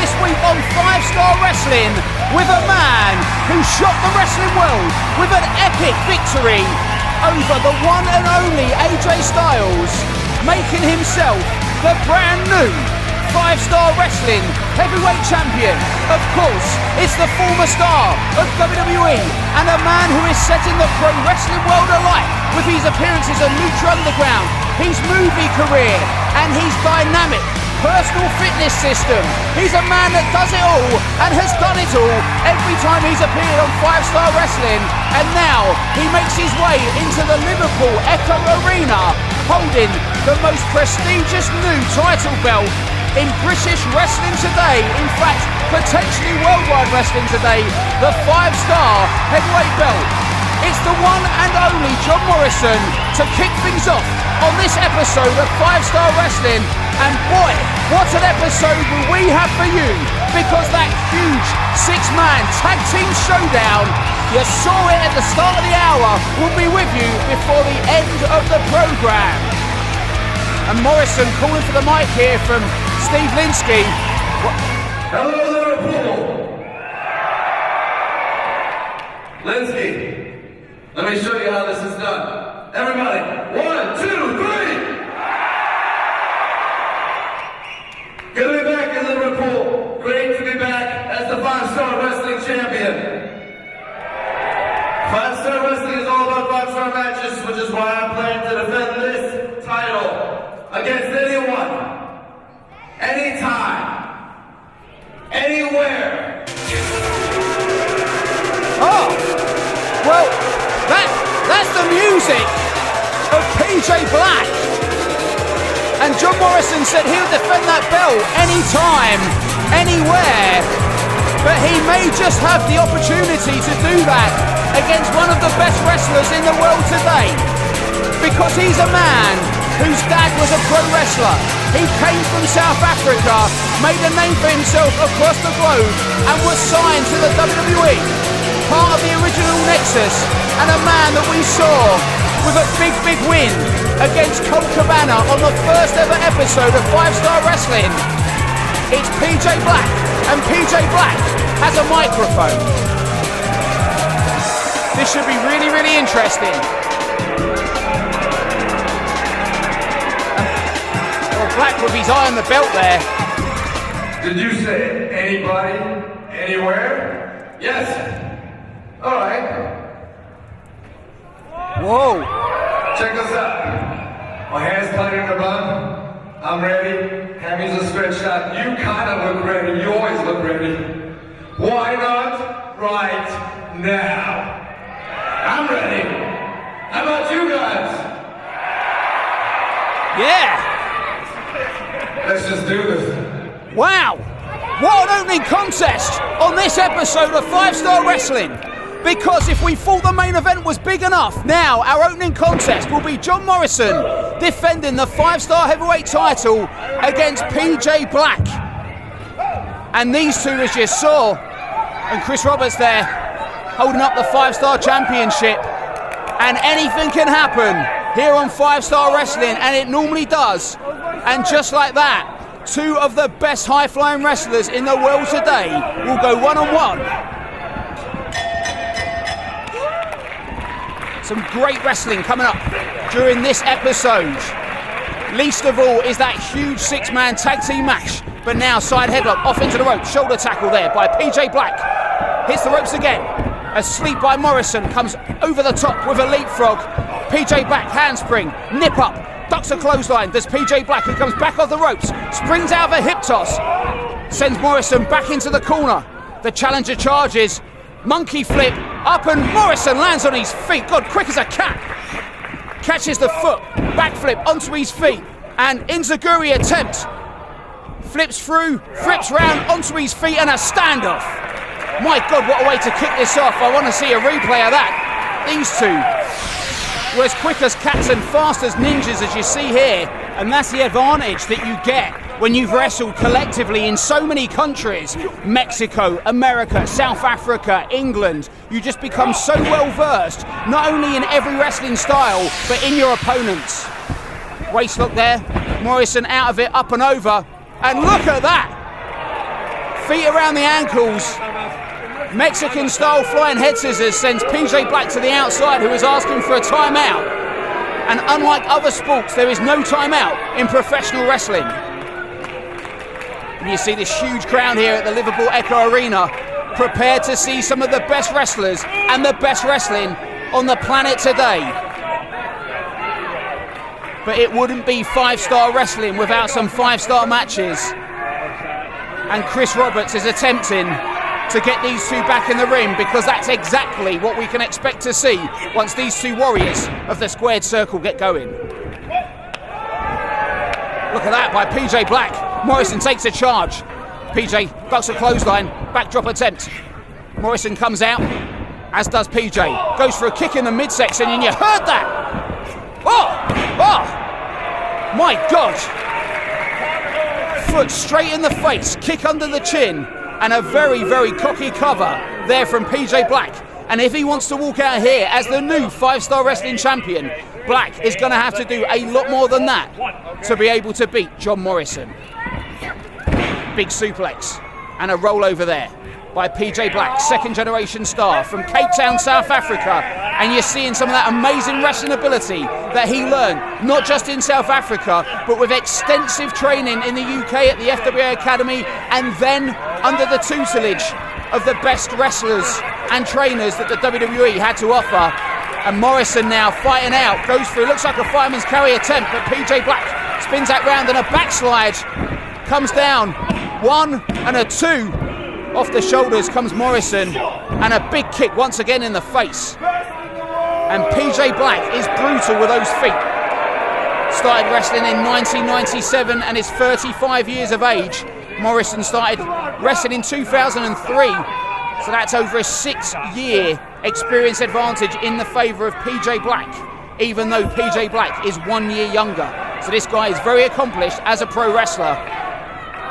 this week on 5-Star Wrestling with a man who shocked the wrestling world with an epic victory over the one and only AJ Styles, making himself the brand new 5-Star Wrestling Heavyweight Champion. Of course, it's the former star of WWE and a man who is setting the pro wrestling world alight with his appearances on Lucha Underground, his movie career and his dynamic personal fitness system. He's a man that does it all and has done it all every time he's appeared on 5-Star Wrestling, and now he makes his way into the Liverpool Echo Arena holding the most prestigious new title belt in British wrestling today, in fact potentially worldwide wrestling today, the 5-Star Heavyweight belt. It's the one and only John Morrison to kick things off on this episode of 5-Star Wrestling, and boy, what an episode will we have for you, because that huge 6-man tag team showdown, you saw it at the start of the hour, will be with you before the end of the programme. And Morrison calling for the mic here from Steve Linsky. Hello Liverpool! Linsky, let me show you how this is done. Everybody, 1, 2, 3! Good to be back in Liverpool. Great to be back as the 5-Star Wrestling Champion. 5-Star Wrestling is all about 5-star matches, which is why I plan to defend this title against anyone, anytime, anywhere. Oh, well, that's the music of PJ Black. And John Morrison said he'll defend that belt anytime, anywhere. But he may just have the opportunity to do that against one of the best wrestlers in the world today. Because he's a man whose dad was a pro wrestler. He came from South Africa, made a name for himself across the globe, and was signed to the WWE. Part of the original Nexus, and a man that we saw with a big win against Colt Cabana on the first ever episode of 5-Star Wrestling. It's PJ Black, and PJ Black has a microphone. This should be really interesting. Well, Black with his eye on the belt there. Did you say anybody, anywhere? Yes. All right. Whoa. Check this out. My hair's tight in the bun. I'm ready. Hammy's a stretched out. You kind of look ready. You always look ready. Why not right now? I'm ready. How about you guys? Yeah. Let's just do this. Wow. What an opening contest on this episode of 5-Star Wrestling. Because if we thought the main event was big enough, now our opening contest will be John Morrison defending the 5-Star Heavyweight title against PJ Black. And these two, as you saw, and Chris Roberts there, holding up the 5-Star Championship. And anything can happen here on 5-Star Wrestling, and it normally does. And just like that, two of the best high-flying wrestlers in the world today will go one-on-one. Some great wrestling coming up during this episode. Least of all is that huge 6-man tag team match. But now side headlock off into the ropes. Shoulder tackle there by PJ Black. Hits the ropes again. Asleep by Morrison. Comes over the top with a leapfrog. PJ Black handspring. Nip up. Ducks a clothesline. Does PJ Black, who comes back off the ropes. Springs out of a hip toss. Sends Morrison back into the corner. The challenger charges. Monkey flip, up, and Morrison lands on his feet. God, quick as a cat. Catches the foot, backflip onto his feet, and Enziguri attempt. Flips through, flips round onto his feet, and a standoff. My God, what a way to kick this off. I want to see a replay of that. These two were as quick as cats and fast as ninjas, as you see here. And that's the advantage that you get when you've wrestled collectively in so many countries. Mexico, America, South Africa, England. You just become so well versed, not only in every wrestling style, but in your opponents. Waist lock there. Morrison out of it, up and over. And look at that. Feet around the ankles. Mexican style flying head scissors sends PJ Black to the outside, who is asking for a timeout. And unlike other sports, there is no timeout in professional wrestling. And you see this huge crowd here at the Liverpool Echo Arena, prepared to see some of the best wrestlers and the best wrestling on the planet today. But it wouldn't be 5-star wrestling without some 5-star matches. And Chris Roberts is attempting to get these two back in the ring, because that's exactly what we can expect to see once these two warriors of the squared circle get going. Look at that by PJ Black. Morrison takes a charge. PJ ducks a clothesline, backdrop attempt. Morrison comes out, as does PJ. Goes for a kick in the midsection, and you heard that. Oh, my God. Foot straight in the face, kick under the chin, and a very, very cocky cover there from PJ Black. And if he wants to walk out here as the new 5-star wrestling champion, Black is going to have to do a lot more than that to be able to beat John Morrison. Big suplex and a roll over there by PJ Black, second generation star from Cape Town, South Africa. And you're seeing some of that amazing wrestling ability that he learned, not just in South Africa, but with extensive training in the UK at the FWA Academy, and then under the tutelage of the best wrestlers and trainers that the WWE had to offer. And Morrison now fighting out, goes through, looks like a fireman's carry attempt, but PJ Black spins that round, and a backslide comes down. 1 and a 2. Off the shoulders comes Morrison, and a big kick once again in the face. And PJ Black is brutal with those feet. Started wrestling in 1997 and is 35 years of age. Morrison started wrestling in 2003, so that's over a 6-year experience advantage in the favour of PJ Black, even though PJ Black is 1 year younger. So this guy is very accomplished as a pro wrestler,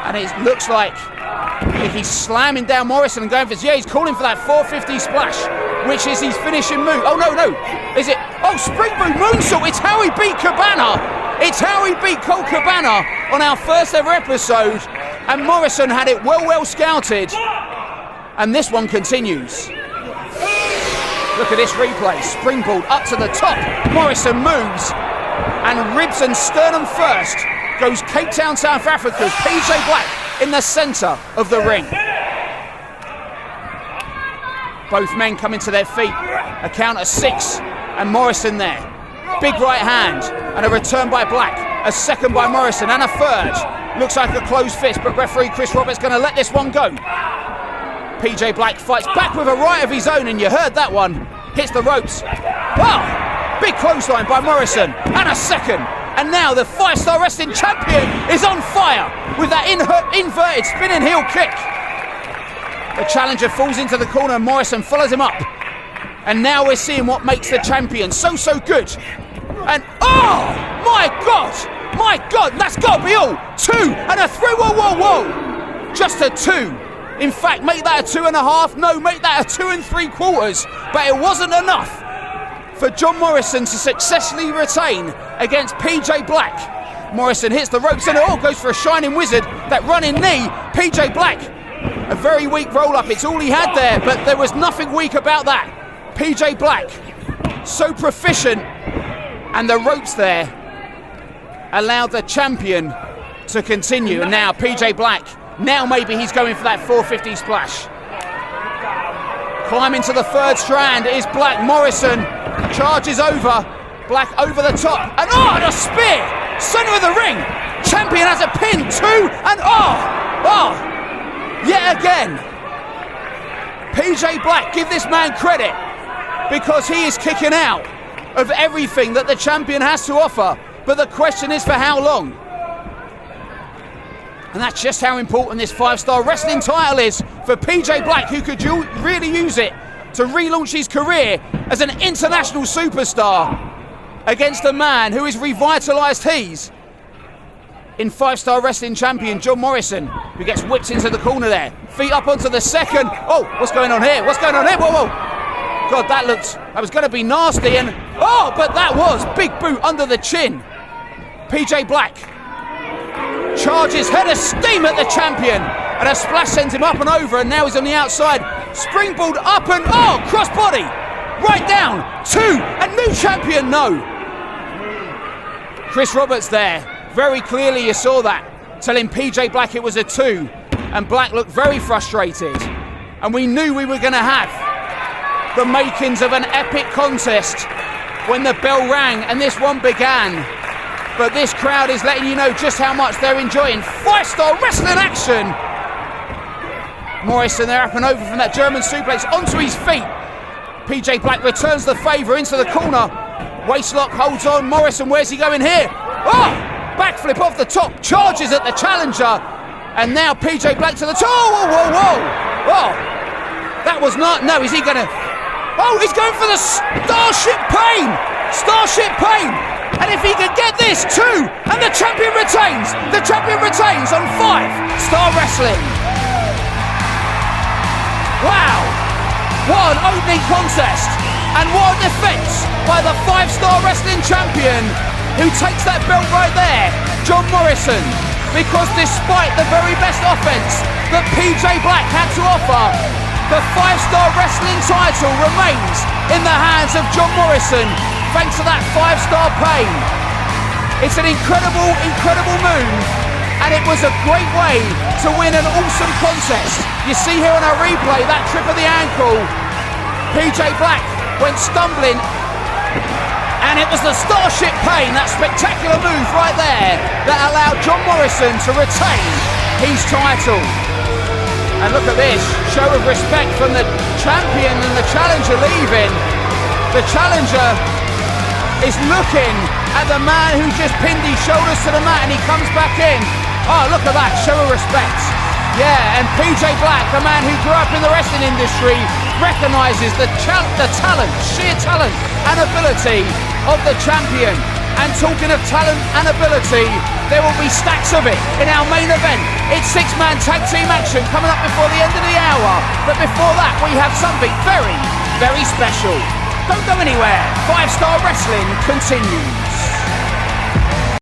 and it looks like he's slamming down Morrison and going for, he's calling for that 450 splash, which is his finishing move. Oh no, is it? Oh, springboard moonsault. It's how he beat Cabana. It's how he beat Colt Cabana on our first ever episode, and Morrison had it well scouted, and this one continues. Look at this replay. Springboard up to the top. Morrison moves, and ribs and sternum first goes Cape Town, South Africa's PJ Black in the centre of the ring. Both men coming to their feet. A count of 6, and Morrison there. Big right hand, and a return by Black. A second by Morrison, and a third. Looks like a closed fist, but referee Chris Roberts going to let this one go. PJ Black fights back with a right of his own, and you heard that one. Hits the ropes. Oh, big clothesline by Morrison, and a second. And now the 5-star wrestling champion is on fire with that inverted spinning heel kick. The challenger falls into the corner, and Morrison follows him up. And now we're seeing what makes the champion so good. And oh my God, that's got to be all. 2 and a 3. Whoa. Just a 2. In fact, make that a 2.5. No, make that a 2 3/4. But it wasn't enough for John Morrison to successfully retain against PJ Black. Morrison hits the ropes, and it goes for a Shining Wizard. That running knee, PJ Black, a very weak roll-up. It's all he had there, but there was nothing weak about that. PJ Black, so proficient, and the ropes there allowed the champion to continue. And now PJ Black, now maybe he's going for that 450 splash. Climbing to the third strand is Black. Morrison charges over. Black over the top, and a spear, center of the ring. Champion has a pin, 2, and yet again. PJ Black, give this man credit, because he is kicking out of everything that the champion has to offer. But the question is, for how long? And that's just how important this 5-star wrestling title is for PJ Black, who could really use it to relaunch his career as an international superstar against a man who is revitalised his in 5-star wrestling champion John Morrison, who gets whipped into the corner there. Feet up onto the second. Oh, what's going on here? Whoa. God, that was going to be nasty, and but that was big boot under the chin. PJ Black charges head of steam at the champion, And a splash sends him up and over, and now he's on the outside. Springboard up and, oh, crossbody. Right down, 2, and new champion, no. Chris Roberts there, very clearly you saw that, telling PJ Black it was a 2. And Black looked very frustrated. And we knew we were going to have the makings of an epic contest when the bell rang and this one began. But this crowd is letting you know just how much they're enjoying 5-star wrestling action. Morrison there up and over from that German suplex onto his feet. PJ Black returns the favour into the corner. Waistlock holds on. Morrison, where's he going here? Oh! Backflip off the top, charges at the challenger. And now PJ Black to the top. Whoa, whoa, whoa. Oh, that was not, no, is he going to? Oh, he's going for the Starship Pain. Starship Pain. And if he can get this too, and the champion retains. The champion retains on 5-star wrestling. Wow. What an opening contest. And what a defense by the 5-star wrestling champion who takes that belt right there, John Morrison. Because despite the very best offense that PJ Black had to offer, the 5-star wrestling title remains in the hands of John Morrison thanks to that 5-star pain. It's an incredible, incredible move, and it was a great way to win an awesome contest. You see here on our replay that trip of the ankle. PJ Black went stumbling, and it was the Starship Pain, that spectacular move right there, that allowed John Morrison to retain his title. And look at this, show of respect from the champion and the challenger leaving. The challenger is looking at the man who just pinned his shoulders to the mat, and he comes back in. Oh, look at that, show of respect. Yeah, and PJ Black, the man who grew up in the wrestling industry, recognises the talent, sheer talent and ability of the champion. And talking of talent and ability, there will be stacks of it in our main event. It's 6-man tag team action coming up before the end of the hour. But before that, we have something very, very special. Don't go anywhere. 5-star wrestling continues.